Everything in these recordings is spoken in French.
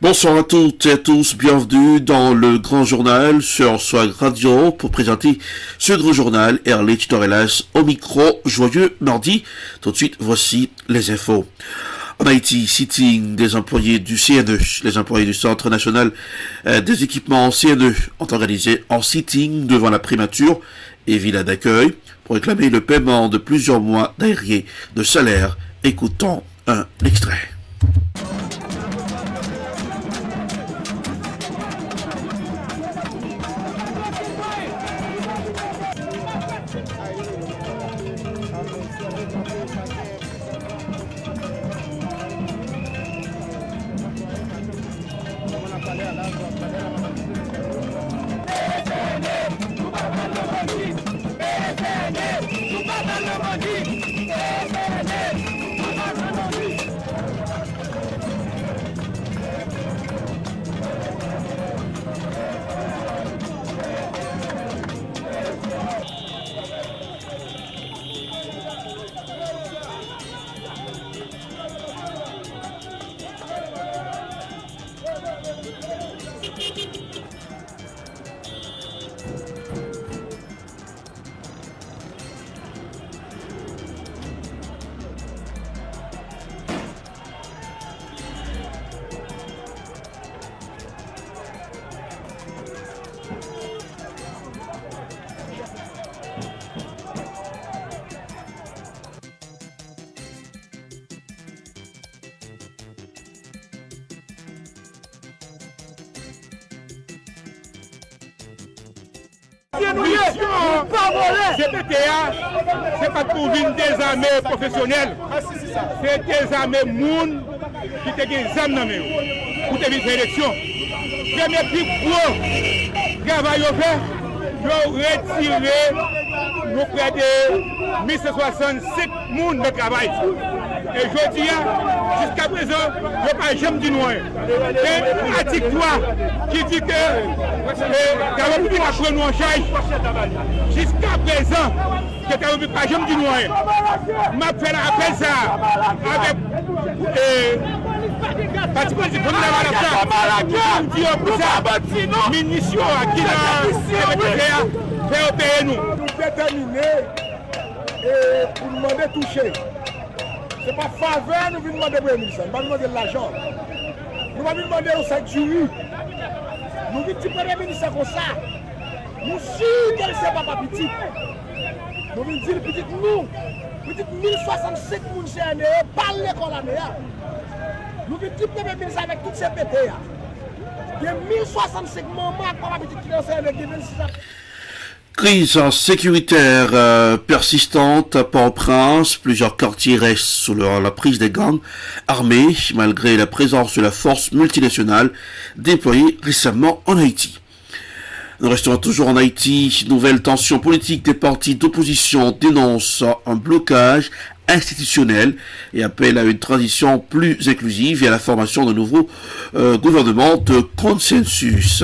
Bonsoir à toutes et à tous, bienvenue dans le Grand Journal sur Swag Radio pour présenter ce Grand Journal. Erlich Torelas au micro, joyeux mardi. Tout de suite, voici les infos. En Haïti, sitting des employés du CNE, les employés du Centre National des Équipements CNE ont organisé un sitting devant la primature et villa d'accueil pour réclamer le paiement de plusieurs mois d'arriérés de salaire. Écoutons un extrait. CPTA, c'est pas pour une désarmée professionnelle, c'est désarmer moun qui te des âmes dans le pour te vivre l'élection. Premier plus gros travail au fait, ils ont retiré nous près de 1165 moun de travail. Et je dis, jusqu'à présent, il n'y a pas jamais dit non. Et l'article 3 qui dit que la République a pris nous en charge, jusqu'à présent, que la République n'a pas jamais dit non. Je fais appel ça avec parti politique comme la munitions à qui fait opérer nous. Nous déterminés pour demander toucher. Ce n'est pas faveur, nous venons demander pour ministre, nous venons demander de l'argent. Nous venons demander au 5 juillet. Nous venons demander ministre comme ça. Nous sûrs qu'elle ne pas petit. Nous venons dire petit nous, petit 1065 personnes CNE, pas l'école année. Nous venons dire premier ministre avec toutes ces pétés. Il y a 1065 moments pour la petite qui est en CNE qui viennent. Crise sécuritaire persistante à Port-au-Prince. Plusieurs quartiers restent sous la prise des gangs armés, malgré la présence de la force multinationale déployée récemment en Haïti. Nous restons toujours en Haïti. Nouvelle tension politique des partis d'opposition dénoncent un blocage institutionnel et appellent à une transition plus inclusive et à la formation d'un nouveau gouvernement de consensus.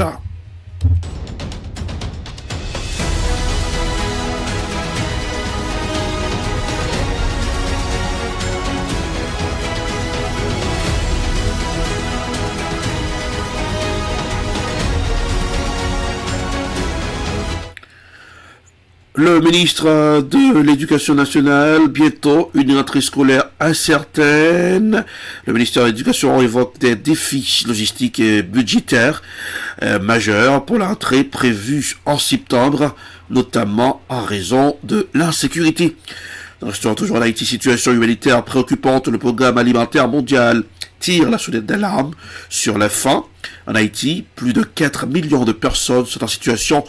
Le ministre de l'Éducation nationale, bientôt une rentrée scolaire incertaine. Le ministère de l'Éducation évoque des défis logistiques et budgétaires majeurs pour la rentrée prévue en septembre, notamment en raison de l'insécurité. Nous restons toujours en Haïti, situation humanitaire préoccupante. Le programme alimentaire mondial tire la sonnette d'alarme sur la faim. En Haïti, plus de 4 millions de personnes sont en situation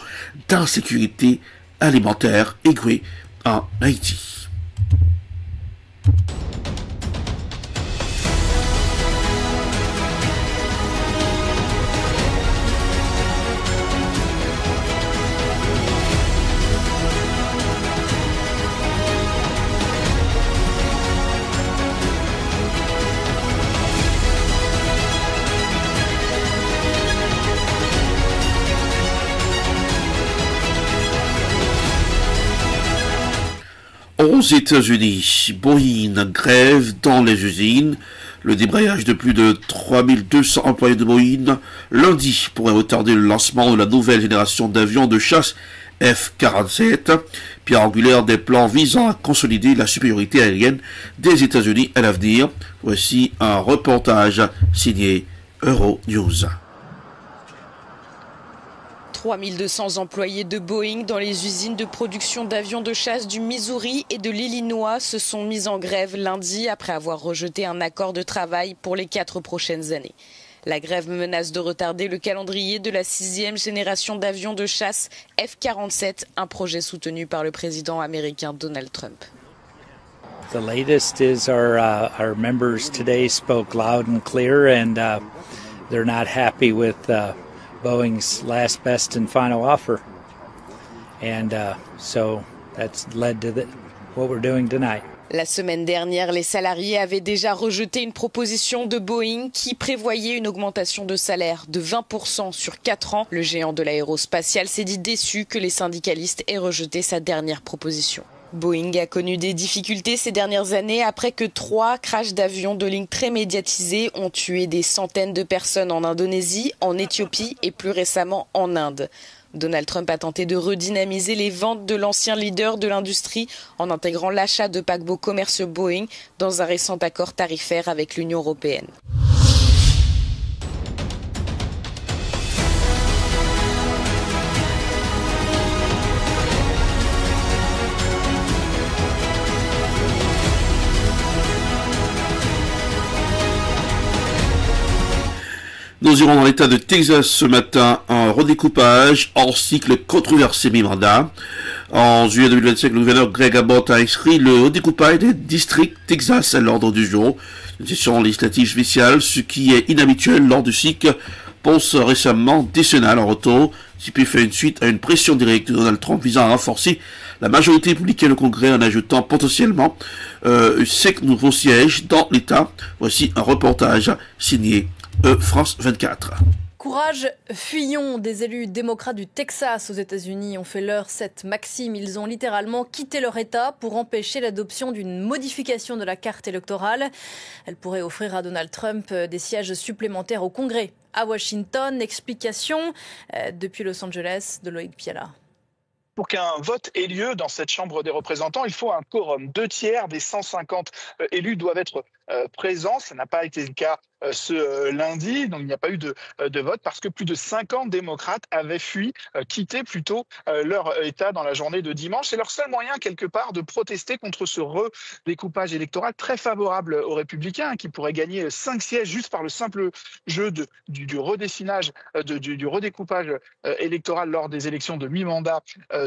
d'insécurité alimentaire aiguë en Haïti. Aux États-Unis, Boeing grève dans les usines. Le débrayage de plus de 3200 employés de Boeing lundi pourrait retarder le lancement de la nouvelle génération d'avions de chasse F-47, pierre angulaire des plans visant à consolider la supériorité aérienne des États-Unis à l'avenir. Voici un reportage signé Euronews. 3200 employés de Boeing dans les usines de production d'avions de chasse du Missouri et de l'Illinois se sont mis en grève lundi après avoir rejeté un accord de travail pour les 4 prochaines années. La grève menace de retarder le calendrier de la 6e génération d'avions de chasse F-47, un projet soutenu par le président américain Donald Trump. The latest is our members today spoke loud and clear, and they're not happy with Boeing's last, best, and final offer, and so that's led to what we're doing tonight. La semaine dernière, les salariés avaient déjà rejeté une proposition de Boeing qui prévoyait une augmentation de salaire de 20% sur 4 ans. Le géant de l'aérospatiale s'est dit déçu que les syndicalistes aient rejeté sa dernière proposition. Boeing a connu des difficultés ces dernières années après que 3 crashs d'avions de ligne très médiatisés ont tué des centaines de personnes en Indonésie, en Éthiopie et plus récemment en Inde. Donald Trump a tenté de redynamiser les ventes de l'ancien leader de l'industrie en intégrant l'achat de paquebots commerciaux Boeing dans un récent accord tarifaire avec l'Union européenne. Nous irons dans l'état de Texas ce matin, un redécoupage hors cycle controversé mi-mandat. En juillet 2025, le gouverneur Greg Abbott a inscrit le redécoupage des districts Texas à l'ordre du jour. Une session législative spéciale, ce qui est inhabituel lors du cycle post récemment décennal en retour, qui peut faire une suite à une pression directe de Donald Trump visant à renforcer la majorité républicaine au Congrès en ajoutant potentiellement 5 nouveaux sièges dans l'État. Voici un reportage signé France 24. Courage, fuyons. Des élus démocrates du Texas aux États-Unis ont fait leur cette maxime. Ils ont littéralement quitté leur État pour empêcher l'adoption d'une modification de la carte électorale. Elle pourrait offrir à Donald Trump des sièges supplémentaires au Congrès. À Washington, explication depuis Los Angeles de Loïc Piala. Pour qu'un vote ait lieu dans cette Chambre des représentants, il faut un quorum. 2/3 des 150 élus doivent être présents. Ça n'a pas été le cas ce lundi, donc il n'y a pas eu de vote parce que plus de 50 démocrates avaient fui, quitté plutôt leur État dans la journée de dimanche. C'est leur seul moyen, quelque part, de protester contre ce redécoupage électoral très favorable aux Républicains qui pourraient gagner 5 sièges juste par le simple jeu du redessinage, du redécoupage électoral lors des élections de mi-mandat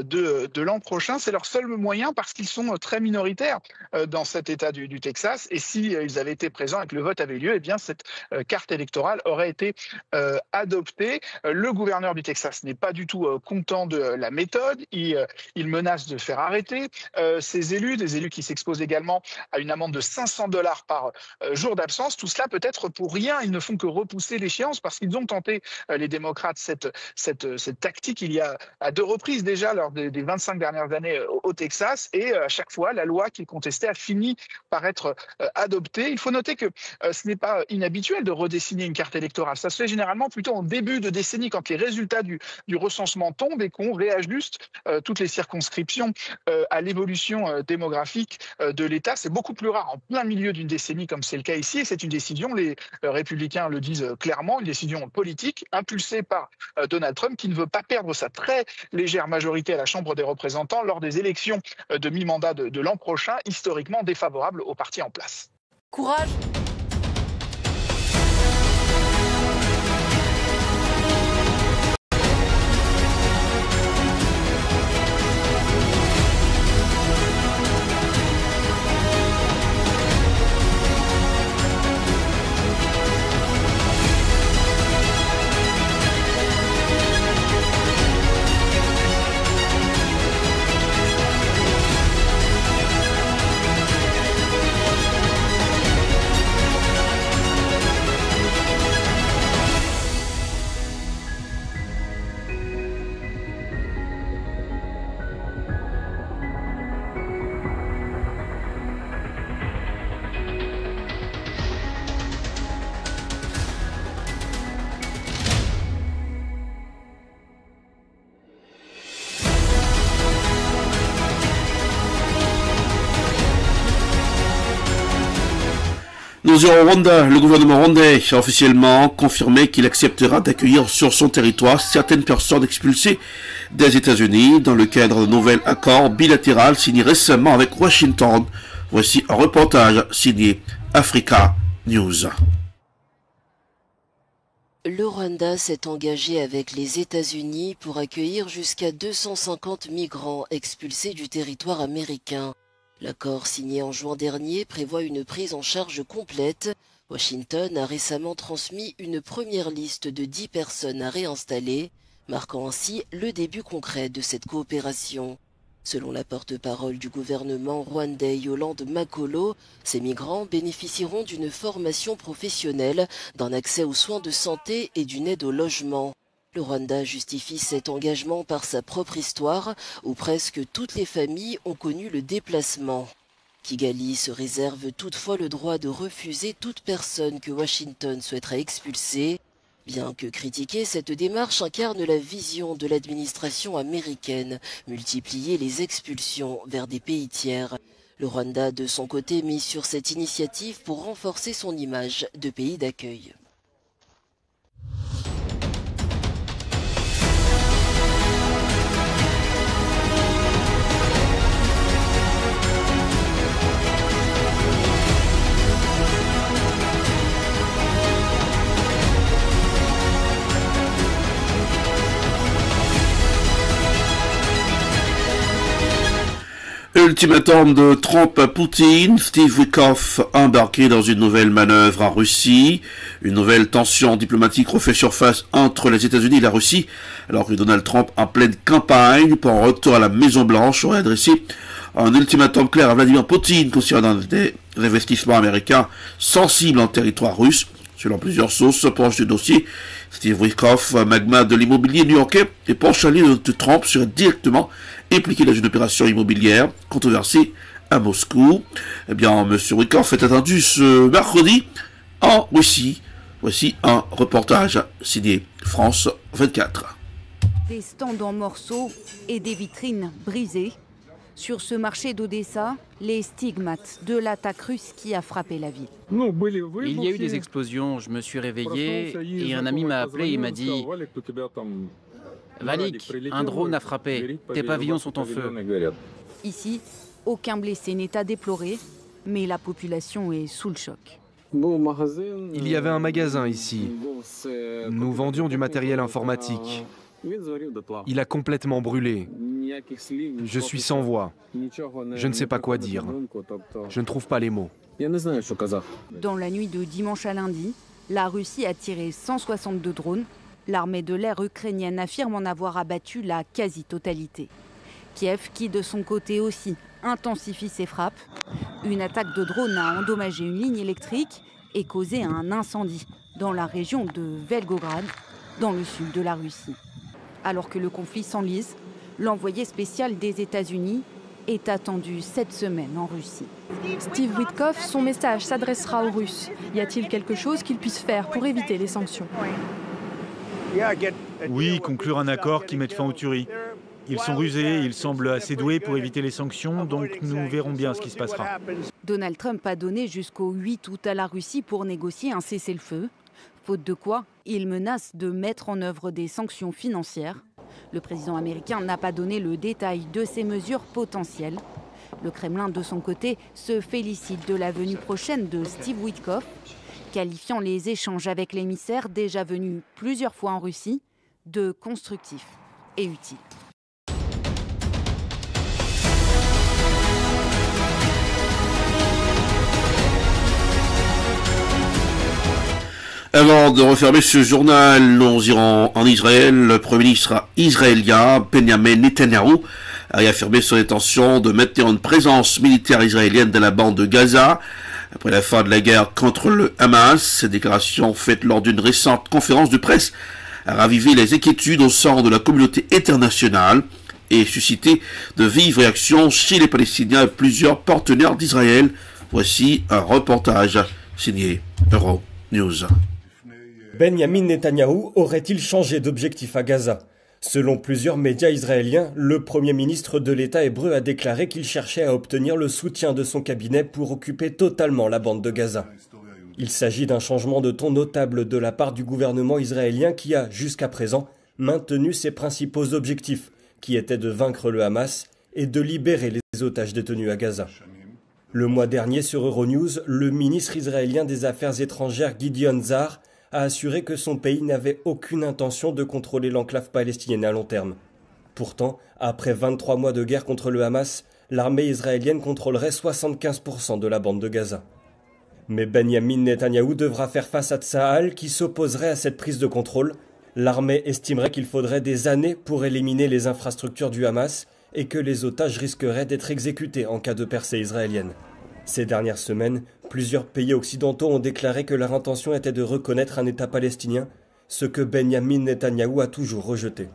de l'an prochain. C'est leur seul moyen parce qu'ils sont très minoritaires dans cet État du Texas. Et si ils avaient été présents et que le vote avait eu lieu, eh bien cette carte électorale aurait été adoptée. Le gouverneur du Texas n'est pas du tout content de la méthode. Il menace de faire arrêter ces élus, des élus qui s'exposent également à une amende de $500 par jour d'absence. Tout cela peut être pour rien. Ils ne font que repousser l'échéance parce qu'ils ont tenté, les démocrates, cette tactique il y a à 2 reprises déjà lors des 25 dernières années au Texas. Et à chaque fois, la loi qu'ils contestaient a fini par être adoptée. Il faut noter que ce n'est pas inhabituel de redessiner une carte électorale. Ça se fait généralement plutôt en début de décennie quand les résultats du recensement tombent et qu'on réajuste toutes les circonscriptions à l'évolution démographique de l'État. C'est beaucoup plus rare en plein milieu d'une décennie comme c'est le cas ici et c'est une décision, les républicains le disent clairement, une décision politique impulsée par Donald Trump qui ne veut pas perdre sa très légère majorité à la Chambre des représentants lors des élections de mi-mandat de l'an prochain, historiquement défavorables au parti en place. Courage. Nous irons au Rwanda. Le gouvernement rwandais a officiellement confirmé qu'il acceptera d'accueillir sur son territoire certaines personnes expulsées des États-Unis dans le cadre d'un nouvel accord bilatéral signé récemment avec Washington. Voici un reportage signé Africa News. Le Rwanda s'est engagé avec les États-Unis pour accueillir jusqu'à 250 migrants expulsés du territoire américain. L'accord signé en juin dernier prévoit une prise en charge complète. Washington a récemment transmis une première liste de 10 personnes à réinstaller, marquant ainsi le début concret de cette coopération. Selon la porte-parole du gouvernement rwandais Yolande Makolo, ces migrants bénéficieront d'une formation professionnelle, d'un accès aux soins de santé et d'une aide au logement. Le Rwanda justifie cet engagement par sa propre histoire, où presque toutes les familles ont connu le déplacement. Kigali se réserve toutefois le droit de refuser toute personne que Washington souhaiterait expulser. Bien que critiquée, cette démarche incarne la vision de l'administration américaine, multiplier les expulsions vers des pays tiers. Le Rwanda, de son côté, mise sur cette initiative pour renforcer son image de pays d'accueil. Ultimatum de Trump à Poutine, Steve Witkoff embarqué dans une nouvelle manœuvre en Russie. Une nouvelle tension diplomatique refait surface entre les États-Unis et la Russie, alors que Donald Trump, en pleine campagne pour un retour à la Maison-Blanche, aurait adressé un ultimatum clair à Vladimir Poutine concernant des investissements américains sensibles en territoire russe. Selon plusieurs sources proches du dossier, Steve Witkoff, magnat de l'immobilier new-yorkais et proche allié de Trump, serait directement impliqué dans une opération immobilière controversée à Moscou. Eh bien, M. Witkoff est attendu ce mercredi en Russie. Voici un reportage signé France 24. Des stands en morceaux et des vitrines brisées. Sur ce marché d'Odessa, les stigmates de l'attaque russe qui a frappé la ville. Il y a eu des explosions, je me suis réveillé et un ami m'a appelé et m'a dit « Valik, un drone a frappé, tes pavillons sont en feu ». Ici, aucun blessé n'est à déplorer, mais la population est sous le choc. Il y avait un magasin ici. Nous vendions du matériel informatique. Il a complètement brûlé. Je suis sans voix. Je ne sais pas quoi dire. Je ne trouve pas les mots. Dans la nuit de dimanche à lundi, la Russie a tiré 162 drones. L'armée de l'air ukrainienne affirme en avoir abattu la quasi-totalité. Kiev, qui de son côté aussi intensifie ses frappes. Une attaque de drone a endommagé une ligne électrique et causé un incendie dans la région de Volgograd, dans le sud de la Russie. Alors que le conflit s'enlise, l'envoyé spécial des États-Unis est attendu cette semaine en Russie. Steve Witkoff, son message s'adressera aux Russes. Y a-t-il quelque chose qu'ils puissent faire pour éviter les sanctions? Oui, conclure un accord qui mette fin aux tueries. Ils sont rusés, ils semblent assez doués pour éviter les sanctions, donc nous verrons bien ce qui se passera. Donald Trump a donné jusqu'au 8 août à la Russie pour négocier un cessez-le-feu. Faute de quoi, il menace de mettre en œuvre des sanctions financières. Le président américain n'a pas donné le détail de ces mesures potentielles. Le Kremlin, de son côté, se félicite de la venue prochaine de Steve Witkoff, qualifiant les échanges avec l'émissaire déjà venu plusieurs fois en Russie de constructifs et utiles. Avant de refermer ce journal, nous irons en Israël. Le Premier ministre israélien, Benjamin Netanyahu, a réaffirmé son intention de maintenir une présence militaire israélienne dans la bande de Gaza. Après la fin de la guerre contre le Hamas, cette déclaration faite lors d'une récente conférence de presse a ravivé les inquiétudes au sein de la communauté internationale et suscité de vives réactions chez les Palestiniens et plusieurs partenaires d'Israël. Voici un reportage signé Euronews. Benjamin Netanyahou aurait-il changé d'objectif à Gaza? Selon plusieurs médias israéliens, le Premier ministre de l'État hébreu a déclaré qu'il cherchait à obtenir le soutien de son cabinet pour occuper totalement la bande de Gaza. Il s'agit d'un changement de ton notable de la part du gouvernement israélien qui a, jusqu'à présent, maintenu ses principaux objectifs, qui étaient de vaincre le Hamas et de libérer les otages détenus à Gaza. Le mois dernier, sur Euronews, le ministre israélien des Affaires étrangères Gideon Sa'ar a assuré que son pays n'avait aucune intention de contrôler l'enclave palestinienne à long terme. Pourtant, après 23 mois de guerre contre le Hamas, l'armée israélienne contrôlerait 75% de la bande de Gaza. Mais Benyamin Netanyahou devra faire face à Tsahal qui s'opposerait à cette prise de contrôle. L'armée estimerait qu'il faudrait des années pour éliminer les infrastructures du Hamas et que les otages risqueraient d'être exécutés en cas de percée israélienne. Ces dernières semaines, plusieurs pays occidentaux ont déclaré que leur intention était de reconnaître un État palestinien, ce que Benyamin Netanyahou a toujours rejeté.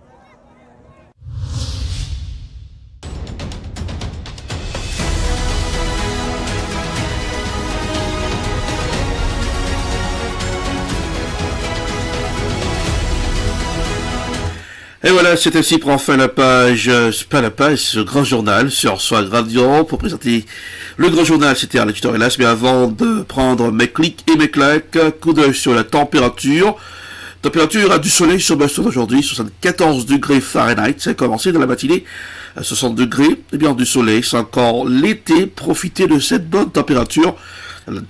Et voilà, c'est ainsi prend fin la page, pas la page, ce grand journal sur Swag Radio. Pour présenter le grand journal, c'était l'éditeur Hélas, mais avant de prendre mes clics et mes claques, coup d'œil sur la température. Température à du soleil sur Boston aujourd'hui, 74 degrés Fahrenheit, ça a commencé dans la matinée à 60 degrés. Et bien du soleil, c'est encore l'été, profitez de cette bonne température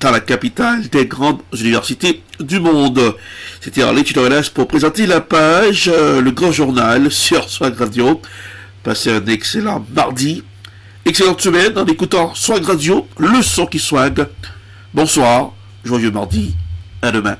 dans la capitale des grandes universités du monde. C'était l'éditeur Hélas pour présenter la page, le grand journal sur Swag Radio. Passez un excellent mardi, excellente semaine en écoutant Swag Radio, le son qui swag. Bonsoir, joyeux mardi, à demain.